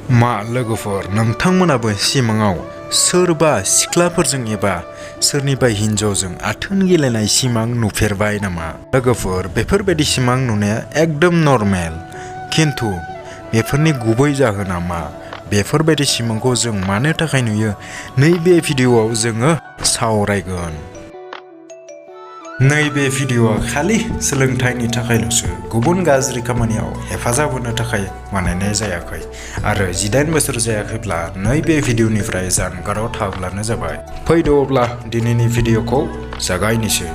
मा लोगोफोर नोंथांमोनाबो सिमाङाव सोरबा सिख्लाफोरजों एबा सोरनिबा हिन्जावजों आथोन गेलेनाय सिमां नुफेरबाय नामा? लोगोफोर बेफोरबायदि सिमां नुनाया एकदम नर्मेल, किन्तु बेफोरनि गुबै जाहोना मा? बेफोरबायदि सिमांखौ जों मानो थाखाय नुयो? नैबे भिडिअआव जोङो सावरायगोन। नैबे भिडिअआ खालि सोलोंथाइनि थाखायल'सो, गुबुन गाज्रि खामानियाव हेफाजाब होनो थाखाय बानायनाय जायाखै आरो 18 बोसोर जायाखैब्ला नैबे भिडिअनिफ्राय जानगाराव थाब्लानो जाबाय। फैदो अब्ला दिनैनि भिडिअखौ जागायनोसै।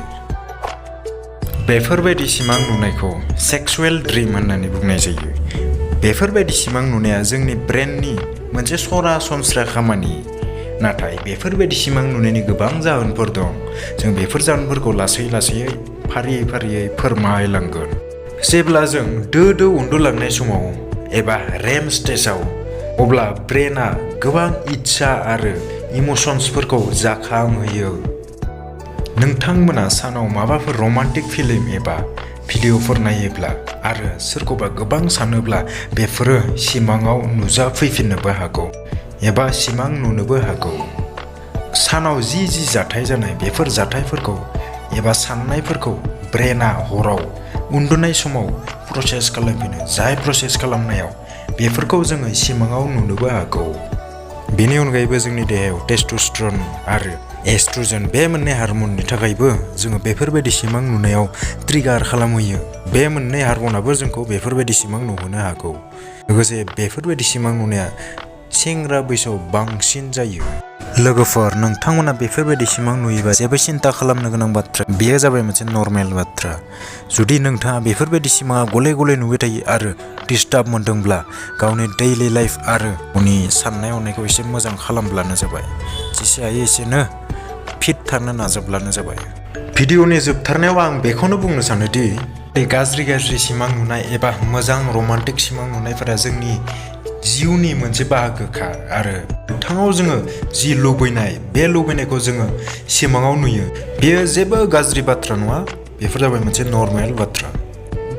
बेफोरबायदि सिमां नुनायखौ सेक्सुवेल ड्रिम होननानै बुंनाय जायो। बेफोरबायदि सिमां नुनाया जोंनि ब्रेननि मोनसे सरासनस्रा खामानि, नाथाय बेफोरबायदि सिमां नुनायनि गोबां जाहोनफोर दं। जों बेफोर जाहोनफोरखौ लासै लासैयै फारियै फोरमायलांगोन। जेब्ला जों दो उन्दुलांनाय समाव एबा रेम स्टेजाव, अब्ला ब्रेना गोबां इच्छा आरो इमोशन्सफोरखौ जाखांहोयो। नोंथांमोना सानाव माबाफोर रमान्टिक फिल्म एबा भिडिअफोर नायोब्ला आरो सोरखौबा गोबां सानोब्ला बेफोरो सिमाङाव नुजाफैफिननोबो हागौ एबा सिमां नुनोबो हागौ। सानाव जि जाथाय जानाय बेफोर जाथायफोरखौ एबा साननायफोरखौ ब्रेना हराव उन्दुनाय समाव प्रसेस खालामफिनो, जाय प्रसेस खालामनायाव बेफोरखौ जोङो सिमाङाव नुनोबो हागौ। बेनि अनगायैबो जोंनि देहायाव टेस्टस्टेरन आरो एस्ट्रजेन बे मोननै हार्मननि थाखायबो जोङो बेफोरबायदि सिमां नुनायाव ट्रिगार खालामहोयो। बे मोननै हार्मनाबो जोंखौ बेफोरबायदि सिमां नुहोनो हागौ। लोगोसे बेफोरबायदि सिमां नुनाया सेंग्रा बैसोआव बांसिन जायो। लोगोफोर नोंथांमोना बेफोरबायदि सिमां नुयोबा जेबो सिन्था खालामनो गोनां बाथ्रा, बेयो जाबाय मोनसे नर्मेल बाथ्रा। जुदि नोंथाङा बेफोरबायदि सिमाङा गले नुबाय थायो आरो डिस्टार्ब मोनदोंब्ला गावनि दैलि लाइफ आरो गावनि साननाय हनायखौ एसे मोजां खालामब्लानो जाबाय। जेसे हायो एसेनो फिट थानो नाजाब्लानो जाबाय। भिडिअनि जोबथारनायाव आं बेखौनो बुंनो सानोदि गाज्रि सिमां नुनाय एबा मोजां रमान्टिक सिमां नुनायफोरा जोंनि जिउनि मोनसे बाहागोखा आरो मोगथाङाव जोङो जि लुबैनाय, बे लुबैनायखौ जोङो सिमाङाव नुयो। बेयो जेबो गाज्रि बाथ्रा नङा, बेफोर जाबाय मोनसे नर्मेल बाथ्रा।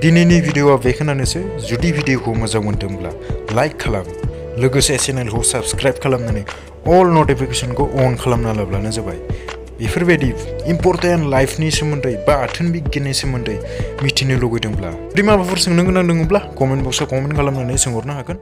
दिनैनि भिडिअआ बेखिनियानोसै। जुदि भिडिअखौ मोजां मोनदोंब्ला लाइक खालाम, लोगोसे चेनेलखौ साबस्क्राइब खालामनानै अल नटिफिकेसनखौ अन खालामना लाब्लानो जाबाय। बेफोरबायदि इम्पर्टेन्ट लाइफनि सोमोन्दै बा आथोन बिगियाननि सोमोन्दै मिथिनो लुगैदोंब्ला, जुदि माबाफोर सोंनो गोनां दङब्ला कमेन्ट बक्सआव कमेन्ट खालामनानै सोंहरनो हागोन।